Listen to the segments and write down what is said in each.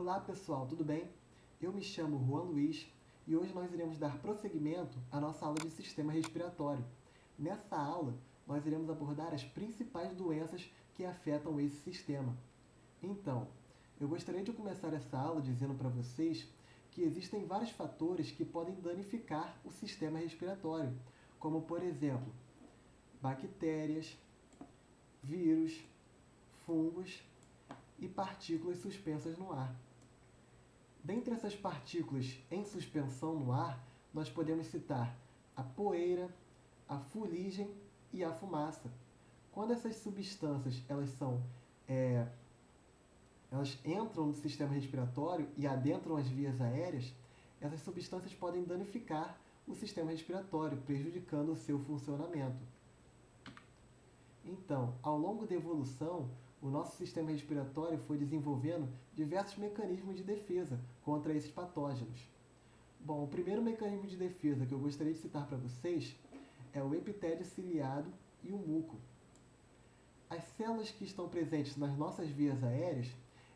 Olá pessoal, tudo bem? Eu me chamo Juan Luiz e hoje nós iremos dar prosseguimento à nossa aula de sistema respiratório. Nessa aula, nós iremos abordar as principais doenças que afetam esse sistema. Então, eu gostaria de começar essa aula dizendo para vocês que existem vários fatores que podem danificar o sistema respiratório, como por exemplo, bactérias, vírus, fungos e partículas suspensas no ar. Dentre essas partículas em suspensão no ar, nós podemos citar a poeira, a fuligem e a fumaça. Quando essas substâncias elas entram no sistema respiratório e adentram as vias aéreas, essas substâncias podem danificar o sistema respiratório, prejudicando o seu funcionamento. Então, ao longo da evolução, o nosso sistema respiratório foi desenvolvendo diversos mecanismos de defesa contra esses patógenos. Bom, o primeiro mecanismo de defesa que eu gostaria de citar para vocês é o epitélio ciliado e o muco. As células que estão presentes nas nossas vias aéreas,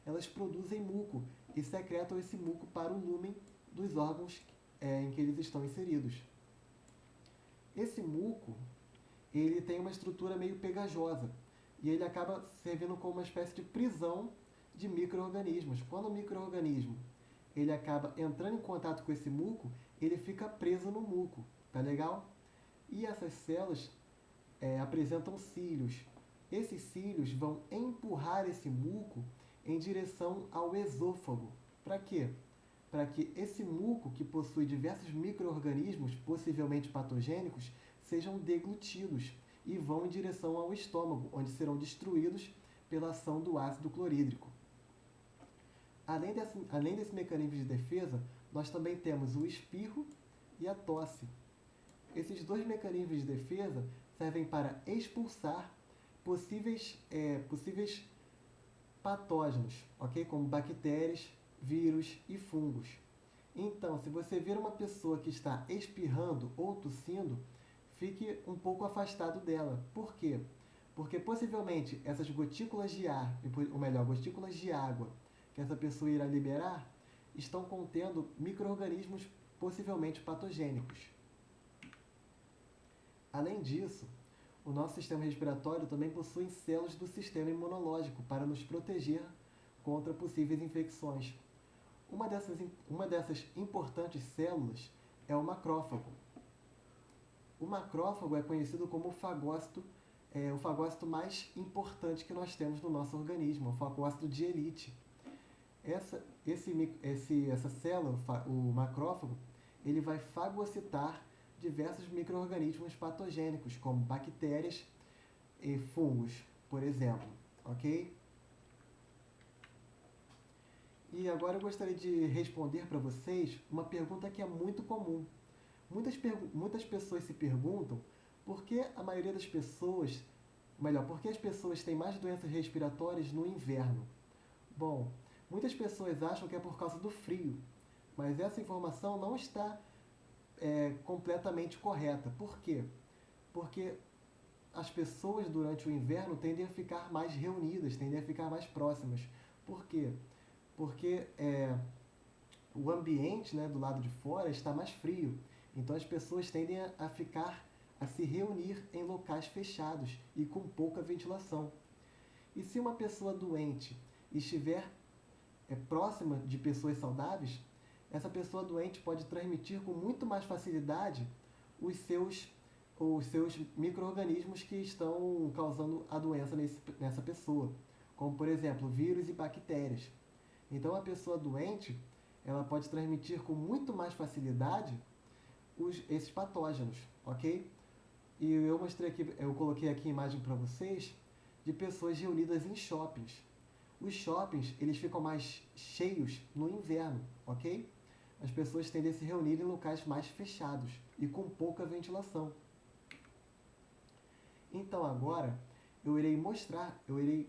elas produzem muco e secretam esse muco para o lúmen dos órgãos em que eles estão inseridos. Esse muco, ele tem uma estrutura meio pegajosa e ele acaba servindo como uma espécie de prisão de micro-organismos. Quando o micro-organismo ele acaba entrando em contato com esse muco, ele fica preso no muco, tá legal? E essas células apresentam cílios. Esses cílios vão empurrar esse muco em direção ao esôfago. Para quê? Para que esse muco, que possui diversos micro-organismos, possivelmente patogênicos, sejam deglutidos e vão em direção ao estômago, onde serão destruídos pela ação do ácido clorídrico. Além desse mecanismo de defesa, nós também temos o espirro e a tosse. Esses dois mecanismos de defesa servem para expulsar possíveis patógenos, ok? Como bactérias, vírus e fungos. Então, se você vir uma pessoa que está espirrando ou tossindo, fique um pouco afastado dela. Por quê? Porque possivelmente essas gotículas de ar, ou melhor, gotículas de água que essa pessoa irá liberar, estão contendo micro-organismos possivelmente patogênicos. Além disso, o nosso sistema respiratório também possui células do sistema imunológico para nos proteger contra possíveis infecções. Uma dessas importantes células é o macrófago. O macrófago é conhecido como o fagócito mais importante que nós temos no nosso organismo, o fagócito de elite. Essa célula, o macrófago, ele vai fagocitar diversos micro-organismos patogênicos, como bactérias e fungos, por exemplo, ok? E agora eu gostaria de responder para vocês uma pergunta que é muito comum. Muitas pessoas se perguntam por que a maioria das pessoas, por que as pessoas têm mais doenças respiratórias no inverno? Bom, muitas pessoas acham que é por causa do frio, mas essa informação não está completamente correta. Por quê? Porque as pessoas durante o inverno tendem a ficar mais reunidas, tendem a ficar mais próximas. Por quê? Porque o ambiente, do lado de fora está mais frio. Então as pessoas tendem a se reunir em locais fechados e com pouca ventilação. E se uma pessoa doente estiver próxima de pessoas saudáveis, essa pessoa doente pode transmitir com muito mais facilidade os seus micro-organismos que estão causando a doença nessa pessoa, como por exemplo vírus e bactérias. Então a pessoa doente ela pode transmitir com muito mais facilidade esses patógenos, ok? E eu coloquei aqui a imagem para vocês de pessoas reunidas em shoppings. Os shoppings eles ficam mais cheios no inverno, ok? As pessoas tendem a se reunir em locais mais fechados e com pouca ventilação. Então agora eu irei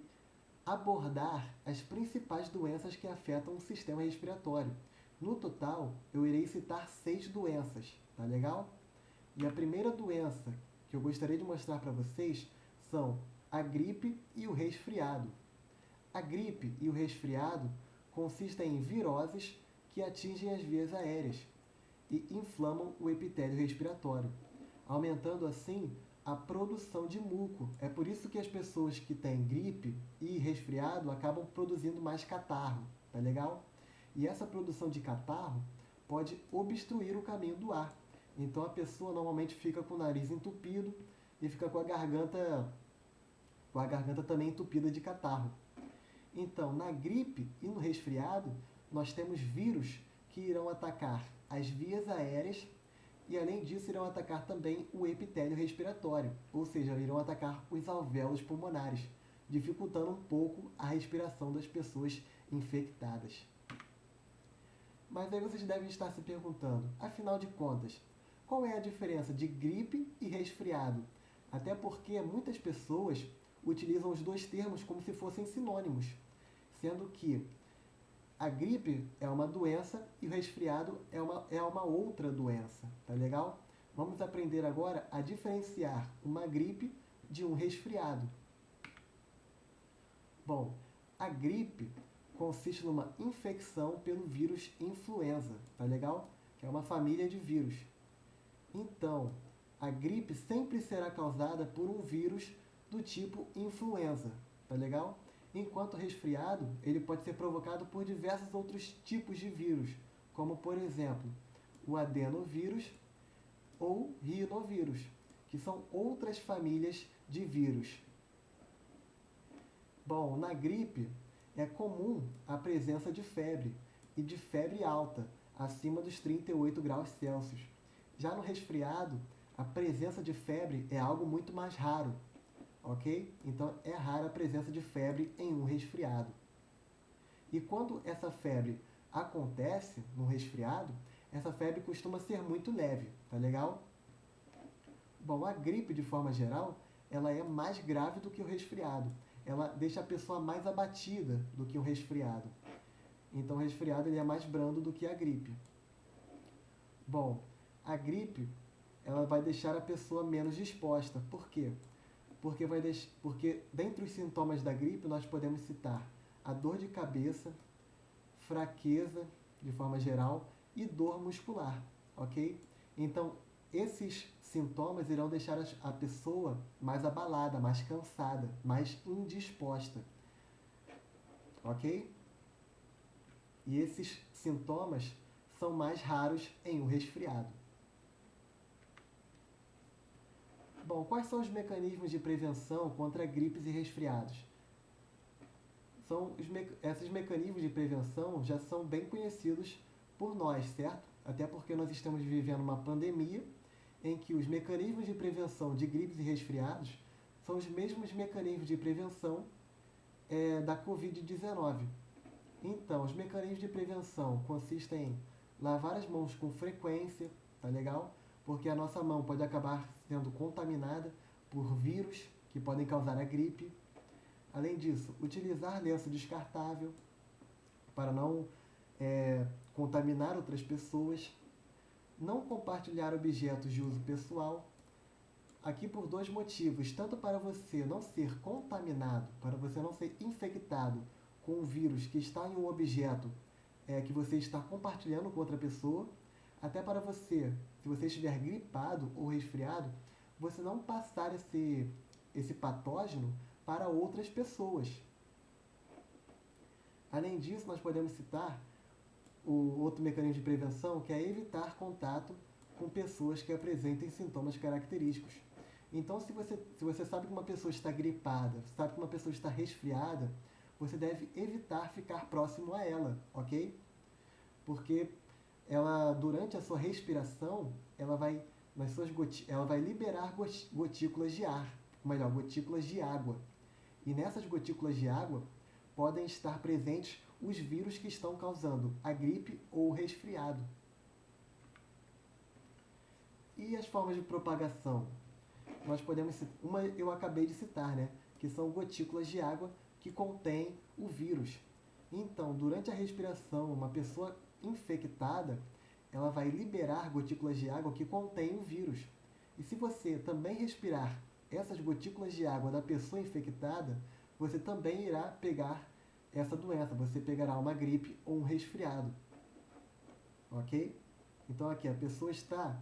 abordar as principais doenças que afetam o sistema respiratório. No total, eu irei citar 6 doenças, tá legal? E a primeira doença que eu gostaria de mostrar para vocês são a gripe e o resfriado. A gripe e o resfriado consistem em viroses que atingem as vias aéreas e inflamam o epitélio respiratório, aumentando assim a produção de muco. É por isso que as pessoas que têm gripe e resfriado acabam produzindo mais catarro, tá legal? E essa produção de catarro pode obstruir o caminho do ar. Então a pessoa normalmente fica com o nariz entupido e fica com a garganta também entupida de catarro. Então, na gripe e no resfriado, nós temos vírus que irão atacar as vias aéreas e, além disso, irão atacar também o epitélio respiratório, ou seja, irão atacar os alvéolos pulmonares, dificultando um pouco a respiração das pessoas infectadas. Mas aí vocês devem estar se perguntando, afinal de contas, qual é a diferença de gripe e resfriado? Até porque muitas pessoas utilizam os dois termos como se fossem sinônimos, sendo que a gripe é uma doença e o resfriado é uma outra doença, tá legal? Vamos aprender agora a diferenciar uma gripe de um resfriado. Bom, a gripe consiste numa infecção pelo vírus influenza, tá legal? Que é uma família de vírus. Então, a gripe sempre será causada por um vírus do tipo influenza, tá legal? Enquanto o resfriado, ele pode ser provocado por diversos outros tipos de vírus, como por exemplo, o adenovírus ou rinovírus, que são outras famílias de vírus. Bom, na gripe é comum a presença de febre e de febre alta, acima dos 38 graus Celsius. Já no resfriado, a presença de febre é algo muito mais raro, ok? Então, é rara a presença de febre em um resfriado. E quando essa febre acontece no resfriado, essa febre costuma ser muito leve, tá legal? Bom, a gripe, de forma geral, ela é mais grave do que o resfriado. Ela deixa a pessoa mais abatida do que o resfriado. Então, o resfriado ele é mais brando do que a gripe. Bom, a gripe ela vai deixar a pessoa menos disposta. Por quê? Porque dentre os sintomas da gripe nós podemos citar a dor de cabeça, fraqueza, de forma geral, e dor muscular, ok? Então, esses sintomas irão deixar a pessoa mais abalada, mais cansada, mais indisposta, ok? E esses sintomas são mais raros em um resfriado. Bom, quais são os mecanismos de prevenção contra gripes e resfriados? Esses mecanismos de prevenção já são bem conhecidos por nós, certo? Até porque nós estamos vivendo uma pandemia em que os mecanismos de prevenção de gripes e resfriados são os mesmos mecanismos de prevenção da Covid-19. Então, os mecanismos de prevenção consistem em lavar as mãos com frequência, tá legal? Porque a nossa mão pode acabar sendo contaminada por vírus que podem causar a gripe. Além disso, utilizar lenço descartável para não contaminar outras pessoas. Não compartilhar objetos de uso pessoal. Aqui por dois motivos, tanto para você não ser contaminado, para você não ser infectado com um vírus que está em um objeto que você está compartilhando com outra pessoa, até para você, se você estiver gripado ou resfriado, você não passar esse patógeno para outras pessoas. Além disso, nós podemos citar o outro mecanismo de prevenção, que é evitar contato com pessoas que apresentem sintomas característicos. Então, se você sabe que uma pessoa está gripada, sabe que uma pessoa está resfriada, você deve evitar ficar próximo a ela, ok? Porque ela, durante a sua respiração, ela vai liberar gotículas de ar, melhor, gotículas de água. E nessas gotículas de água podem estar presentes os vírus que estão causando a gripe ou o resfriado. E as formas de propagação? Nós podemos citar, uma eu acabei de citar, né? Que são gotículas de água que contêm o vírus. Então, durante a respiração, uma pessoa infectada, ela vai liberar gotículas de água que contêm o vírus. E se você também respirar essas gotículas de água da pessoa infectada, você também irá pegar essa doença. Você pegará uma gripe ou um resfriado. Ok? Então aqui a pessoa está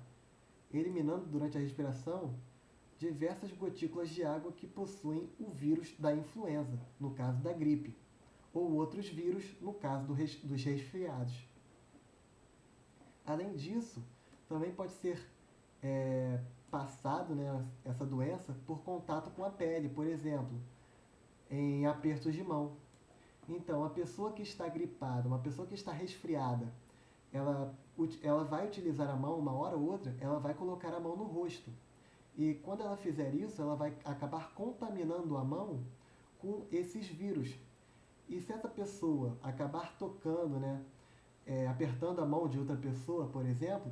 eliminando durante a respiração diversas gotículas de água que possuem o vírus da influenza, no caso da gripe, ou outros vírus, no caso dos resfriados. Além disso, também pode ser passado, né, essa doença por contato com a pele, por exemplo, em apertos de mão. Então, a pessoa que está gripada, uma pessoa que está resfriada, ela vai utilizar a mão, uma hora ou outra, ela vai colocar a mão no rosto. E quando ela fizer isso, ela vai acabar contaminando a mão com esses vírus. E se essa pessoa acabar tocando, né, apertando a mão de outra pessoa, por exemplo,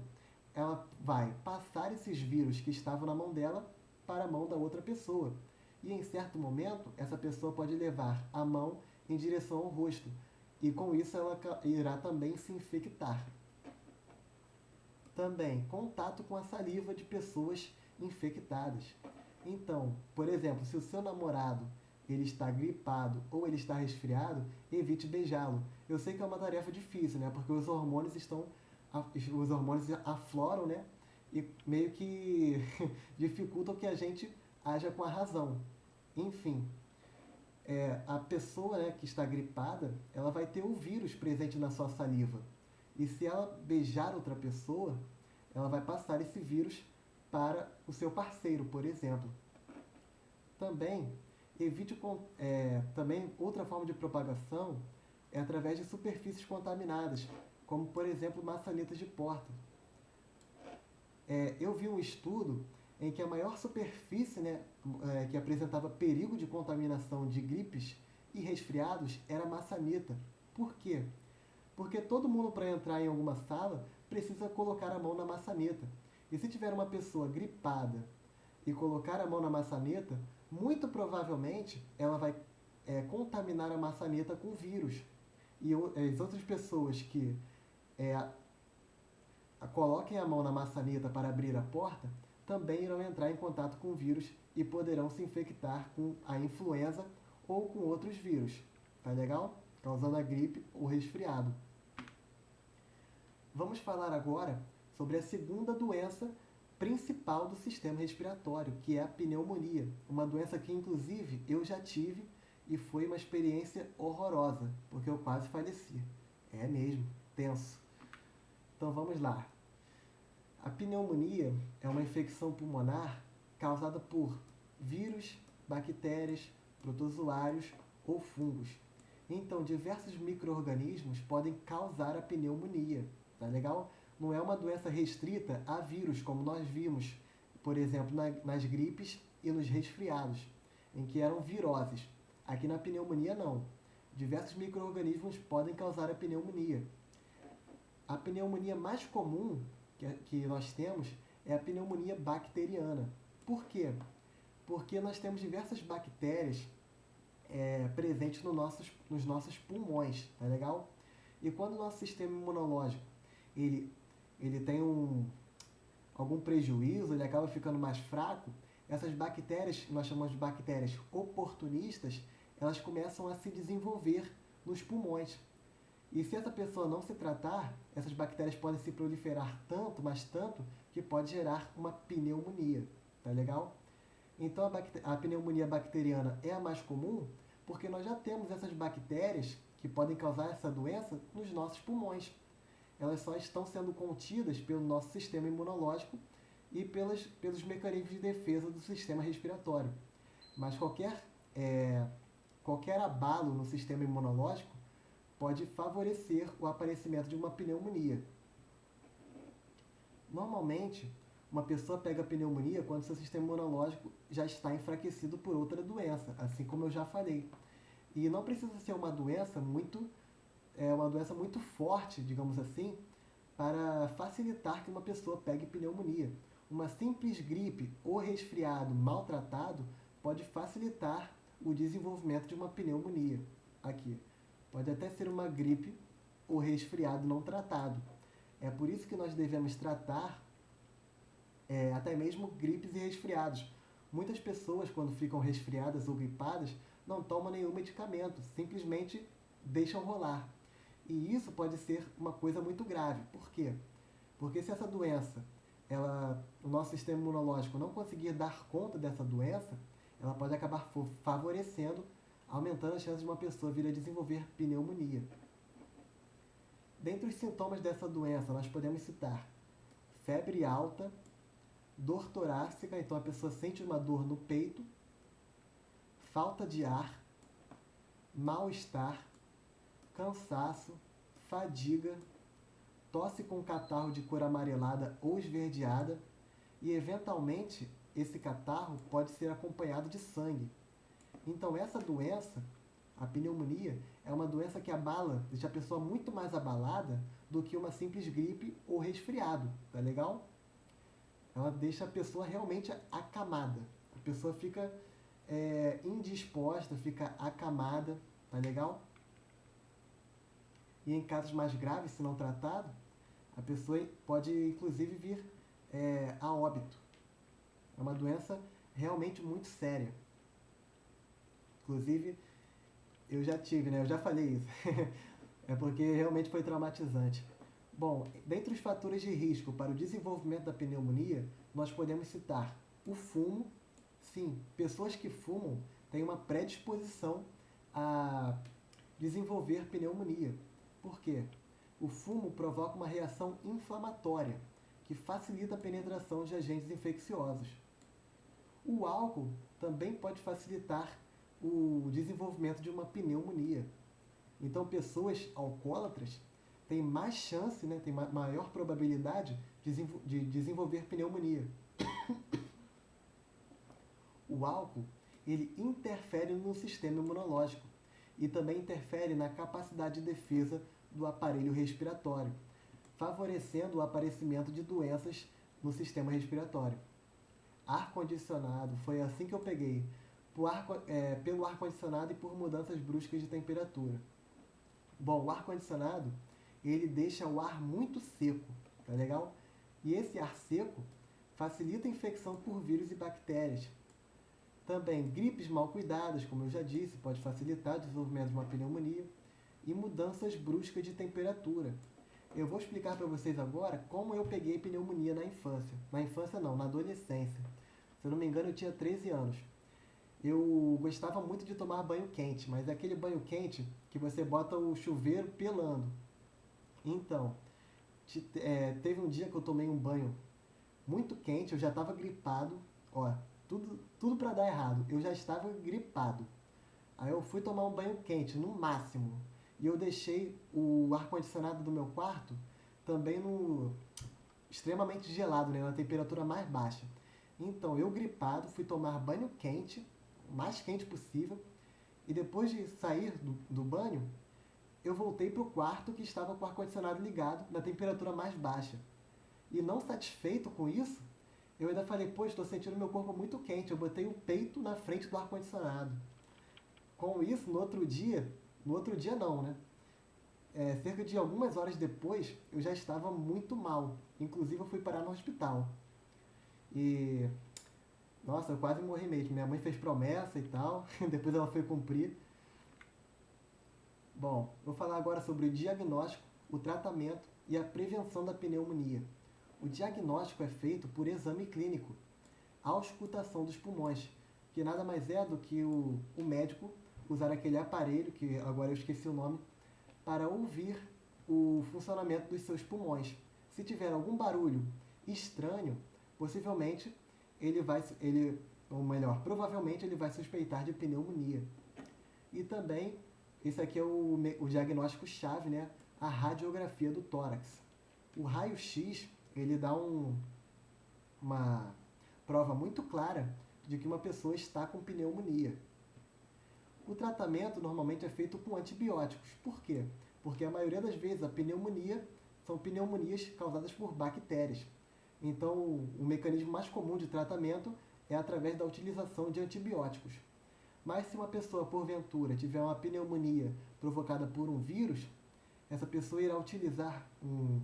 ela vai passar esses vírus que estavam na mão dela para a mão da outra pessoa. E em certo momento, essa pessoa pode levar a mão em direção ao rosto. E com isso ela irá também se infectar. Também, contato com a saliva de pessoas infectadas. Então, por exemplo, se o seu namorado ele está gripado ou ele está resfriado, evite beijá-lo. Eu sei que é uma tarefa difícil, né? Porque os hormônios afloram, né? E meio que dificultam que a gente haja com a razão. Enfim, a pessoa, né, que está gripada, ela vai ter o vírus presente na sua saliva. E se ela beijar outra pessoa, ela vai passar esse vírus para o seu parceiro, por exemplo. Também, também outra forma de propagação é através de superfícies contaminadas, como por exemplo maçanetas de porta. Eu vi um estudo em que a maior superfície, né, que apresentava perigo de contaminação de gripes e resfriados era a maçaneta. Por quê? Porque todo mundo, para entrar em alguma sala, precisa colocar a mão na maçaneta. E se tiver uma pessoa gripada e colocar a mão na maçaneta, muito provavelmente ela vai contaminar a maçaneta com vírus. E as outras pessoas que coloquem a mão na maçaneta para abrir a porta também irão entrar em contato com o vírus e poderão se infectar com a influenza ou com outros vírus. Tá legal? Causando a gripe ou resfriado. Vamos falar agora sobre a segunda doença principal do sistema respiratório, que é a pneumonia. Uma doença que, inclusive, eu já tive e foi uma experiência horrorosa, porque eu quase faleci. É mesmo, tenso. Então vamos lá. A pneumonia é uma infecção pulmonar causada por vírus, bactérias, protozoários ou fungos. Então, diversos micro-organismos podem causar a pneumonia. Tá legal? Não é uma doença restrita a vírus, como nós vimos, por exemplo, nas gripes e nos resfriados, em que eram viroses. Aqui na pneumonia, não. Diversos micro-organismos podem causar a pneumonia. A pneumonia mais comum que nós temos é a pneumonia bacteriana. Por quê? Porque nós temos diversas bactérias presentes nos nossos pulmões, tá legal? E quando o nosso sistema imunológico ele tem algum prejuízo, ele acaba ficando mais fraco, essas bactérias, nós chamamos de bactérias oportunistas, elas começam a se desenvolver nos pulmões. E se essa pessoa não se tratar, essas bactérias podem se proliferar tanto, mas tanto, que pode gerar uma pneumonia. Tá legal? Então a pneumonia bacteriana é a mais comum porque nós já temos essas bactérias que podem causar essa doença nos nossos pulmões. Elas só estão sendo contidas pelo nosso sistema imunológico e pelos mecanismos de defesa do sistema respiratório. Mas qualquer abalo no sistema imunológico pode favorecer o aparecimento de uma pneumonia. Normalmente, uma pessoa pega muito quando seu sistema imunológico já está enfraquecido por outra doença, assim como eu já falei. E não precisa ser uma doença muito forte, digamos assim, para facilitar que uma pessoa pegue pneumonia. Uma simples gripe ou resfriado mal tratado pode facilitar o desenvolvimento de uma pneumonia. Aqui. Pode até ser uma gripe ou resfriado não tratado. É por isso que nós devemos tratar até mesmo gripes e resfriados. Muitas pessoas, quando ficam resfriadas ou gripadas, não tomam nenhum medicamento, simplesmente deixam rolar. E isso pode ser uma coisa muito grave. Por quê? Porque se essa doença, o nosso sistema imunológico não conseguir dar conta dessa doença, ela pode acabar favorecendo, aumentando a chance de uma pessoa vir a desenvolver pneumonia. Dentre os sintomas dessa doença, nós podemos citar febre alta, dor torácica, então a pessoa sente uma dor no peito, falta de ar, mal-estar, cansaço, fadiga, tosse com catarro de cor amarelada ou esverdeada e, eventualmente, esse catarro pode ser acompanhado de sangue. Então, essa doença, a pneumonia, é uma doença que deixa a pessoa muito mais abalada do que uma simples gripe ou resfriado, tá legal? Ela deixa a pessoa realmente acamada. A pessoa fica indisposta, fica acamada, tá legal? E em casos mais graves, se não tratado, a pessoa pode inclusive vir a óbito. É uma doença realmente muito séria. Inclusive, eu já tive, né? Eu já falei isso. É porque realmente foi traumatizante. Bom, dentre os fatores de risco para o desenvolvimento da pneumonia, nós podemos citar o fumo. Sim, pessoas que fumam têm uma predisposição a desenvolver pneumonia. Por quê? O fumo provoca uma reação inflamatória, que facilita a penetração de agentes infecciosos. O álcool também pode facilitar o desenvolvimento de uma pneumonia. Então, pessoas alcoólatras têm mais chance, né, têm maior probabilidade de desenvolver pneumonia. O álcool, ele interfere no sistema imunológico e também interfere na capacidade de defesa do aparelho respiratório, favorecendo o aparecimento de doenças no sistema respiratório. Ar-condicionado, foi assim que eu peguei, pelo ar-condicionado e por mudanças bruscas de temperatura. Bom, o ar-condicionado, ele deixa o ar muito seco, tá legal? E esse ar seco facilita a infecção por vírus e bactérias. Também, gripes mal cuidadas, como eu já disse, pode facilitar o desenvolvimento de uma pneumonia e mudanças bruscas de temperatura. Eu vou explicar para vocês agora como eu peguei pneumonia na infância. Na infância não, na adolescência. Se eu não me engano, eu tinha 13 anos. Eu gostava muito de tomar banho quente, mas é aquele banho quente que você bota o chuveiro pelando. Então, teve um dia que eu tomei um banho muito quente, eu já estava gripado, ó, tudo para dar errado, eu já estava gripado. Aí eu fui tomar um banho quente, no máximo, e eu deixei o ar-condicionado do meu quarto também extremamente gelado, né, na temperatura mais baixa. Então, eu gripado, fui tomar banho quente, o mais quente possível, e depois de sair do banho, eu voltei para o quarto que estava com o ar-condicionado ligado na temperatura mais baixa. E não satisfeito com isso, eu ainda falei, pô, estou sentindo meu corpo muito quente, eu botei o peito na frente do ar-condicionado. Com isso, no outro dia não, né? Cerca de algumas horas depois, eu já estava muito mal. Inclusive, eu fui parar no hospital. E, nossa, eu quase morri mesmo. Minha mãe fez promessa e tal, depois ela foi cumprir. Bom, vou falar agora sobre o diagnóstico, o tratamento e a prevenção da pneumonia. O diagnóstico é feito por exame clínico, auscultação dos pulmões, que nada mais é do que o médico usar aquele aparelho, que agora eu esqueci o nome, para ouvir o funcionamento dos seus pulmões. Se tiver algum barulho estranho, possivelmente provavelmente ele vai suspeitar de pneumonia. E também, esse aqui é o diagnóstico-chave, né? A radiografia do tórax. O raio-x, ele dá uma prova muito clara de que uma pessoa está com pneumonia. O tratamento normalmente é feito com antibióticos. Por quê? Porque a maioria das vezes a pneumonia são pneumonias causadas por bactérias. Então, o mecanismo mais comum de tratamento é através da utilização de antibióticos. Mas se uma pessoa, porventura, tiver uma pneumonia provocada por um vírus, essa pessoa irá utilizar um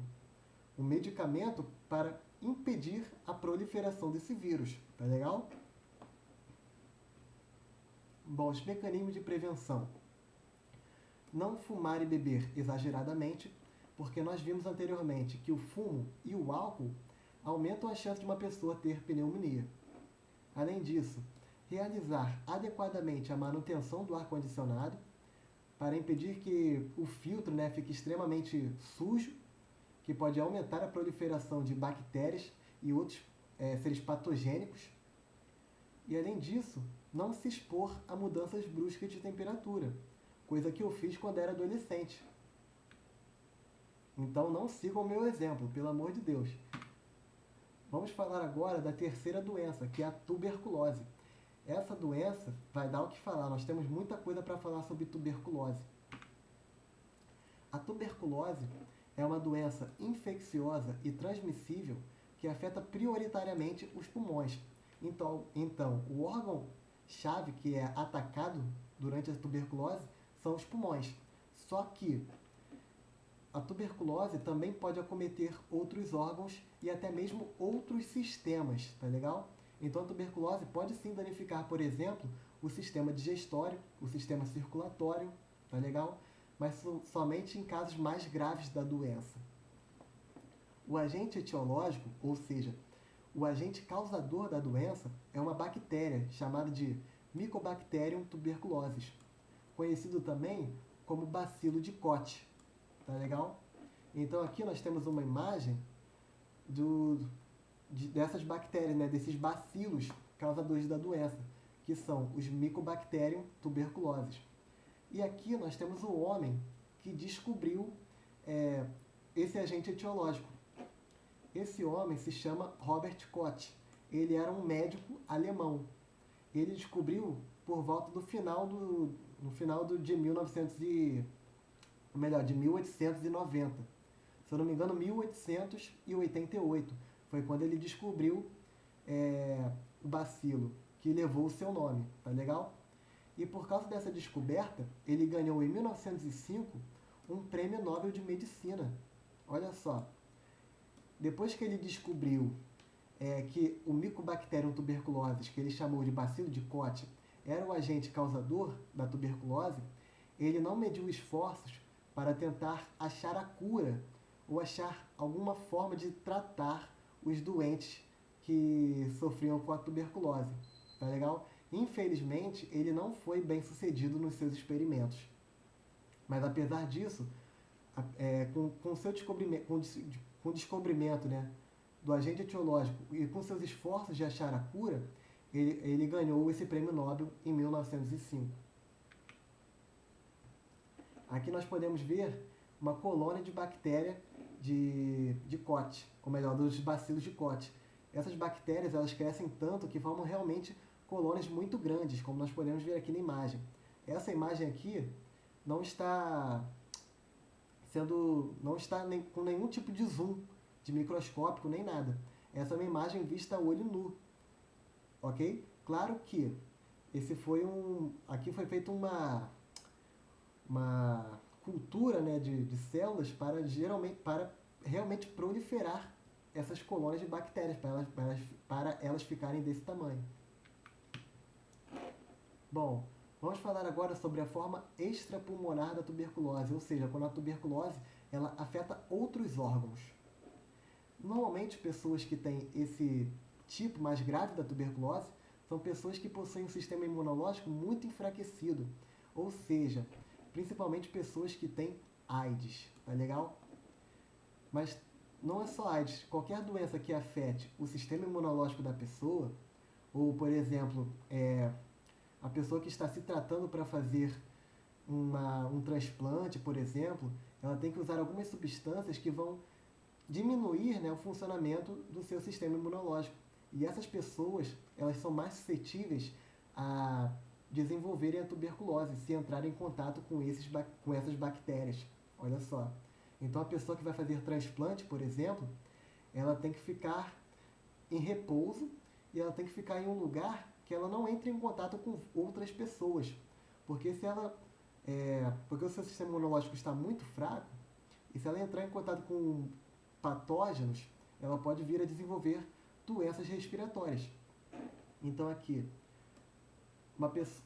medicamento para impedir a proliferação desse vírus. Tá legal? Bom, os mecanismos de prevenção. não fumar e beber exageradamente, porque nós vimos anteriormente que o fumo e o álcool aumentam a chance de uma pessoa ter pneumonia. Além disso, realizar adequadamente a manutenção do ar-condicionado para impedir que o filtro, né, fique extremamente sujo, que pode aumentar a proliferação de bactérias e outros seres patogênicos. E além disso, não se expor a mudanças bruscas de temperatura, coisa que eu fiz quando era adolescente. Então não sigam o meu exemplo, pelo amor de Deus. Vamos falar agora da terceira doença, que é a tuberculose. Essa doença vai dar o que falar, nós temos muita coisa para falar sobre tuberculose. A tuberculose é uma doença infecciosa e transmissível que afeta prioritariamente os pulmões. Então o órgão-chave que é atacado durante a tuberculose são os pulmões. Só que a tuberculose também pode acometer outros órgãos e até mesmo outros sistemas, tá legal? Então a tuberculose pode sim danificar, por exemplo, o sistema digestório, o sistema circulatório, tá legal? Mas somente em casos mais graves da doença. O agente etiológico, ou seja, o agente causador da doença, é uma bactéria chamada de Mycobacterium tuberculosis, conhecido também como bacilo de Koch. Tá legal? Então aqui nós temos uma imagem dessas bactérias, né, desses bacilos causadores da doença, que são os Mycobacterium tuberculosis. E aqui nós temos o homem que descobriu esse agente etiológico. Esse homem se chama Robert Koch. Ele era um médico alemão. Ele descobriu por volta do final de 1890. Se eu não me engano, 1888 foi quando ele descobriu o bacilo, que levou o seu nome, tá legal? E por causa dessa descoberta, ele ganhou em 1905 um prêmio Nobel de Medicina. Olha só, depois que ele descobriu que o Mycobacterium tuberculosis, que ele chamou de bacilo de Koch, era o agente causador da tuberculose, ele não mediu esforços para tentar achar a cura ou achar alguma forma de tratar os doentes que sofriam com a tuberculose, tá legal? Infelizmente, ele não foi bem sucedido nos seus experimentos. Mas apesar disso, com o descobrimento, né, do agente etiológico e com seus esforços de achar a cura, ele ganhou esse prêmio Nobel em 1905. Aqui nós podemos ver uma colônia de bactéria de Koch, ou melhor, dos bacilos de Koch. Essas bactérias elas crescem tanto que formam realmente colônias muito grandes, como nós podemos ver aqui na imagem. Essa imagem aqui não está com nenhum tipo de zoom, de microscópico, nem nada. Essa é uma imagem vista a olho nu, ok? Claro que aqui foi feita uma cultura, né, de células para realmente proliferar essas colônias de bactérias, para elas ficarem desse tamanho. Bom, vamos falar agora sobre a forma extrapulmonar da tuberculose, ou seja, quando a tuberculose ela afeta outros órgãos. Normalmente, pessoas que têm esse tipo mais grave da tuberculose são pessoas que possuem um sistema imunológico muito enfraquecido, ou seja, principalmente pessoas que têm AIDS, tá legal? Mas não é só AIDS, qualquer doença que afete o sistema imunológico da pessoa, ou, por exemplo, a pessoa que está se tratando para fazer um transplante, por exemplo, ela tem que usar algumas substâncias que vão diminuir, né, o funcionamento do seu sistema imunológico. E essas pessoas, elas são mais suscetíveis a desenvolverem a tuberculose, se entrarem em contato com essas bactérias. Olha só. Então, a pessoa que vai fazer transplante, por exemplo, ela tem que ficar em repouso e ela tem que ficar em um lugar que ela não entre em contato com outras pessoas. Porque porque o seu sistema imunológico está muito fraco, e se ela entrar em contato com patógenos, ela pode vir a desenvolver doenças respiratórias. Então aqui,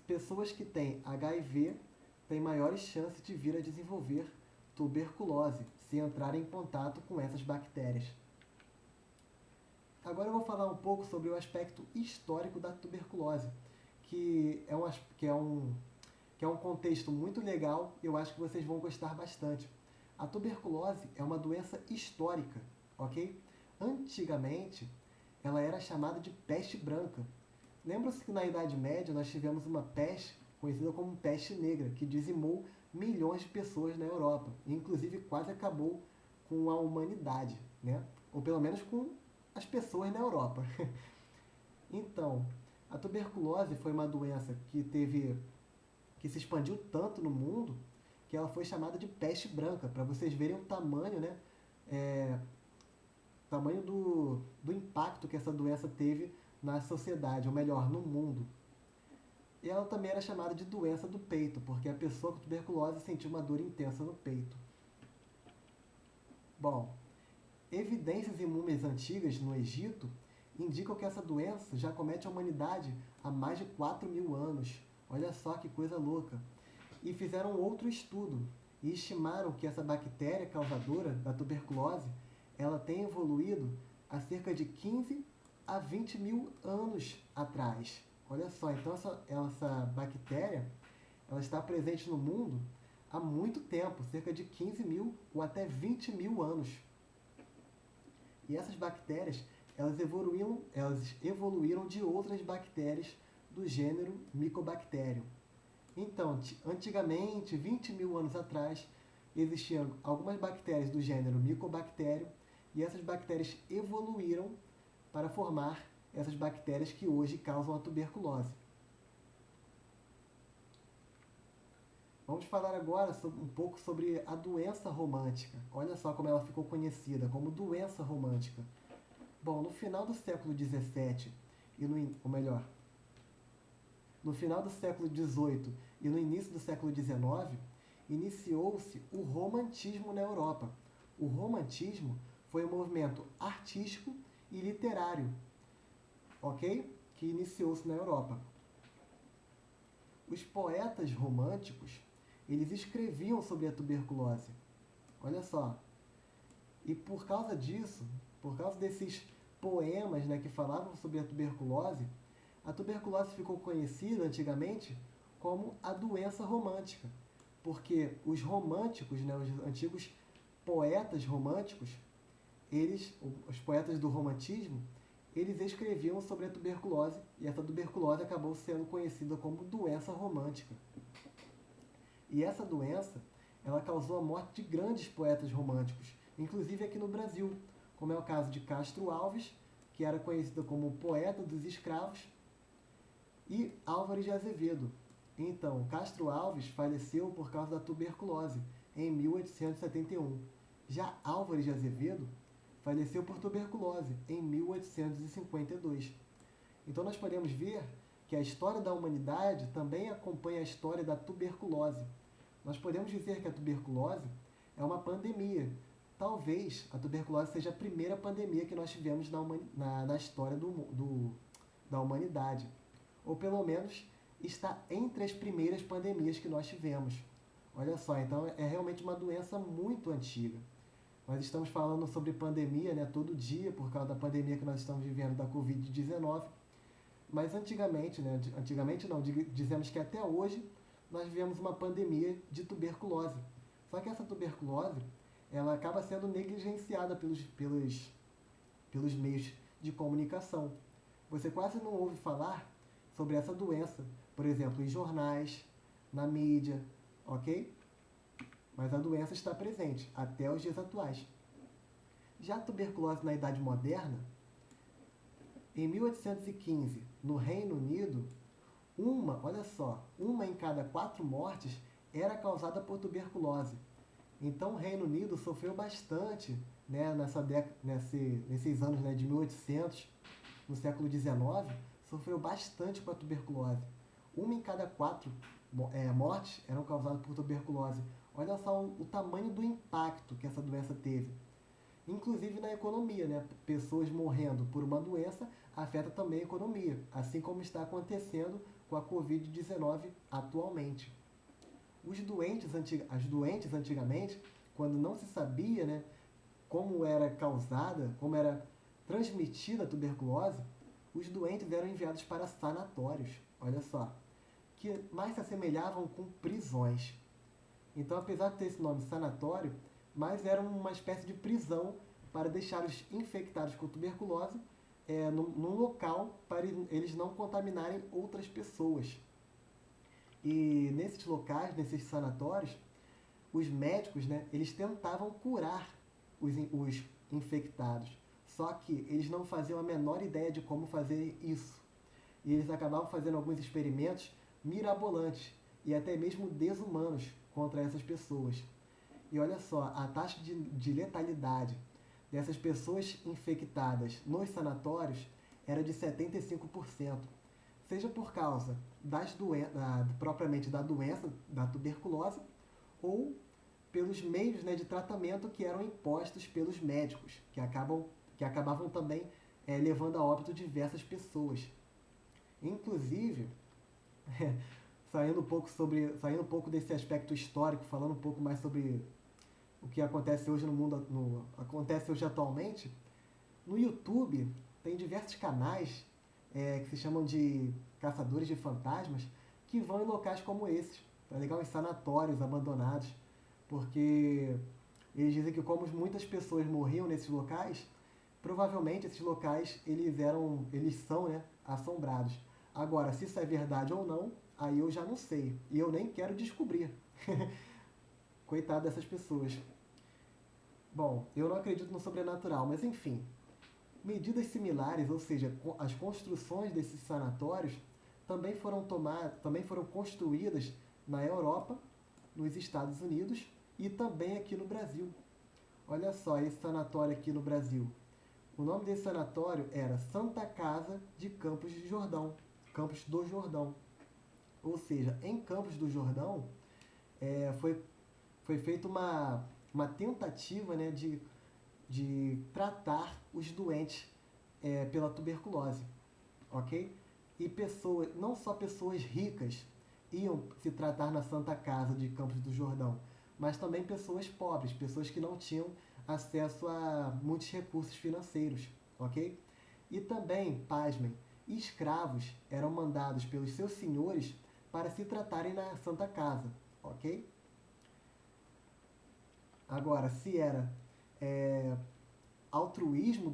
pessoas que têm HIV têm maiores chances de vir a desenvolver tuberculose se entrarem em contato com essas bactérias. Agora eu vou falar um pouco sobre o aspecto histórico da tuberculose, que é um contexto muito legal e eu acho que vocês vão gostar bastante. A tuberculose é uma doença histórica, ok? Antigamente, ela era chamada de peste branca. Lembra-se que na Idade Média nós tivemos uma peste conhecida como peste negra, que dizimou milhões de pessoas na Europa, e inclusive quase acabou com a humanidade, né? Ou pelo menos com as pessoas na Europa. Então, a tuberculose foi uma doença que se expandiu tanto no mundo que ela foi chamada de peste branca, para vocês verem o tamanho, né? Tamanho do impacto que essa doença teve na sociedade, ou melhor, no mundo. E ela também era chamada de doença do peito, porque a pessoa com tuberculose sentiu uma dor intensa no peito. Bom, evidências em múmias antigas no Egito indicam que essa doença já comete a humanidade há mais de 4.000 anos. Olha só que coisa louca. E fizeram outro estudo e estimaram que essa bactéria causadora da tuberculose ela tem evoluído há cerca de 15 a 20.000 anos atrás. Olha só, então essa bactéria ela está presente no mundo há muito tempo, cerca de 15.000 ou até 20.000 anos. E essas bactérias elas evoluíram de outras bactérias do gênero Mycobacterium. Então, antigamente, 20.000 anos atrás, existiam algumas bactérias do gênero Mycobacterium e essas bactérias evoluíram para formar essas bactérias que hoje causam a tuberculose. Vamos falar agora um pouco sobre a doença romântica. Olha só como ela ficou conhecida, como doença romântica. Bom, no final do século XVII, no final do século XVIII e no início do século XIX, iniciou-se o romantismo na Europa. O romantismo foi um movimento artístico e literário, ok? Que iniciou-se na Europa. Os poetas românticos, eles escreviam sobre a tuberculose. Olha só. E por causa disso, por causa desses poemas, né, que falavam sobre a tuberculose ficou conhecida antigamente como a doença romântica, porque os românticos, né, os antigos poetas românticos, os poetas do romantismo, eles escreviam sobre a tuberculose e essa tuberculose acabou sendo conhecida como doença romântica. E essa doença, ela causou a morte de grandes poetas românticos, inclusive aqui no Brasil, como é o caso de Castro Alves, que era conhecido como o poeta dos escravos, e Álvares de Azevedo. Então, Castro Alves faleceu por causa da tuberculose em 1871. Já Álvares de Azevedo faleceu por tuberculose em 1852. Então, nós podemos ver que a história da humanidade também acompanha a história da tuberculose. Nós podemos dizer que a tuberculose é uma pandemia. Talvez a tuberculose seja a primeira pandemia que nós tivemos na história da humanidade. Ou pelo menos está entre as primeiras pandemias que nós tivemos. Olha só, então é realmente uma doença muito antiga. Nós estamos falando sobre pandemia, né, todo dia, por causa da pandemia que nós estamos vivendo da Covid-19. Mas antigamente não, dizemos que até hoje nós vivemos uma pandemia de tuberculose. Só que essa tuberculose, ela acaba sendo negligenciada pelos meios de comunicação. Você quase não ouve falar sobre essa doença, por exemplo, em jornais, na mídia, ok? Mas a doença está presente até os dias atuais. Já a tuberculose na Idade Moderna, em 1815, no Reino Unido, uma em cada 4 mortes era causada por tuberculose. Então o Reino Unido sofreu bastante, né, nesses anos, né, de 1800, no século XIX, sofreu bastante com a tuberculose. Uma em cada 4 mortes eram causadas por tuberculose. Olha só o tamanho do impacto que essa doença teve. Inclusive na economia, né? Pessoas morrendo por uma doença afeta também a economia, assim como está acontecendo com a Covid-19 atualmente. As doentes antigamente, quando não se sabia, né, como era causada, como era transmitida a tuberculose, os doentes eram enviados para sanatórios, olha só, que mais se assemelhavam com prisões. Então, apesar de ter esse nome sanatório, mas era uma espécie de prisão para deixar os infectados com tuberculose num local para eles não contaminarem outras pessoas. E nesses locais, nesses sanatórios, os médicos, né, eles tentavam curar os infectados. Só que eles não faziam a menor ideia de como fazer isso. E eles acabavam fazendo alguns experimentos mirabolantes e até mesmo desumanos contra essas pessoas. E olha só, a taxa de letalidade dessas pessoas infectadas nos sanatórios era de 75%, seja por causa propriamente da doença, da tuberculose, ou pelos meios, né, de tratamento que eram impostos pelos médicos, que acabavam também levando a óbito diversas pessoas. Inclusive, saindo um pouco desse aspecto histórico, falando um pouco mais sobre o que acontece hoje no mundo, acontece hoje atualmente, no YouTube tem diversos canais que se chamam de caçadores de fantasmas, que vão em locais como esses, tá legal? Em sanatórios abandonados, porque eles dizem que como muitas pessoas morriam nesses locais, provavelmente esses locais eles são, né, assombrados. Agora, se isso é verdade ou não, aí eu já não sei. E eu nem quero descobrir. Coitado dessas pessoas. Bom, eu não acredito no sobrenatural, mas enfim. Medidas similares, ou seja, as construções desses sanatórios, também foram construídas na Europa, nos Estados Unidos e também aqui no Brasil. Olha só, esse sanatório aqui no Brasil. O nome desse sanatório era Santa Casa de Campos de Jordão, Campos do Jordão. Ou seja, em Campos do Jordão foi feita uma tentativa, né, de tratar os doentes pela tuberculose, ok? E não só pessoas ricas iam se tratar na Santa Casa de Campos do Jordão, mas também pessoas pobres, pessoas que não tinham acesso a muitos recursos financeiros, ok? E também, pasmem, escravos eram mandados pelos seus senhores para se tratarem na Santa Casa, ok? Agora, se era altruísmo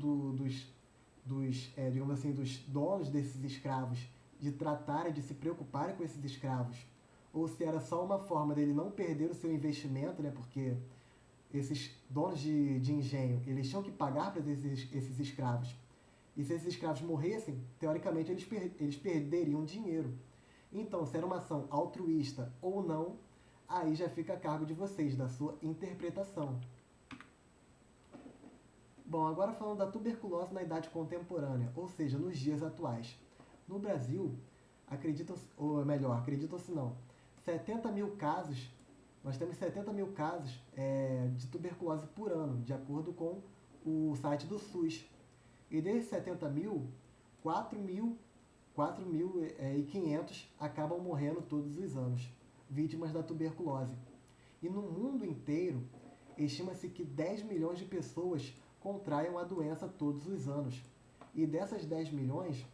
digamos assim, dos donos desses escravos de tratarem, de se preocuparem com esses escravos, ou se era só uma forma dele não perder o seu investimento, né, porque esses donos de engenho, eles tinham que pagar para esses escravos. E se esses escravos morressem, teoricamente eles perderiam dinheiro. Então, se era uma ação altruísta ou não, aí já fica a cargo de vocês, da sua interpretação. Bom, agora falando da tuberculose na idade contemporânea, ou seja, nos dias atuais. No Brasil, acreditam-se não, 70 mil casos, nós temos 70 mil casos de tuberculose por ano, de acordo com o site do SUS. E desses 70 mil, 4.500 acabam morrendo todos os anos, vítimas da tuberculose. E no mundo inteiro, estima-se que 10 milhões de pessoas contraem a doença todos os anos. E dessas 10 milhões,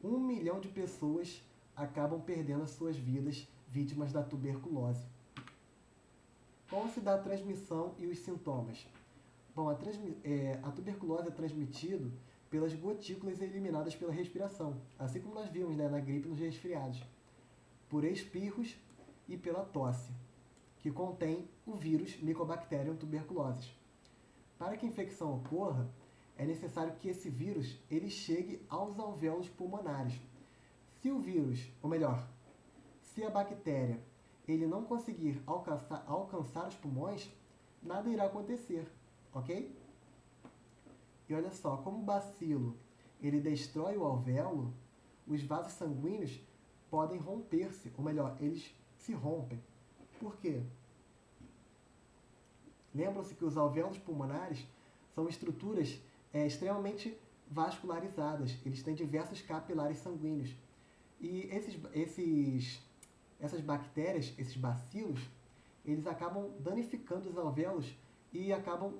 1 milhão de pessoas acabam perdendo as suas vidas vítimas da tuberculose. Como se dá a transmissão e os sintomas? Bom, a tuberculose é transmitida pelas gotículas eliminadas pela respiração, assim como nós vimos, né, na gripe e nos resfriados, por espirros e pela tosse, que contém o vírus Mycobacterium tuberculosis. Para que a infecção ocorra, é necessário que esse vírus ele chegue aos alvéolos pulmonares. Se o vírus, ou melhor, se a bactéria ele não conseguir alcançar os pulmões, nada irá acontecer, ok? E olha só, como o bacilo ele destrói o alvéolo, os vasos sanguíneos podem romper-se, ou melhor, eles se rompem. Por quê? Lembram-se que os alvéolos pulmonares são estruturas extremamente vascularizadas. Eles têm diversos capilares sanguíneos. E esses essas bactérias, esses bacilos, eles acabam danificando os alvéolos e acabam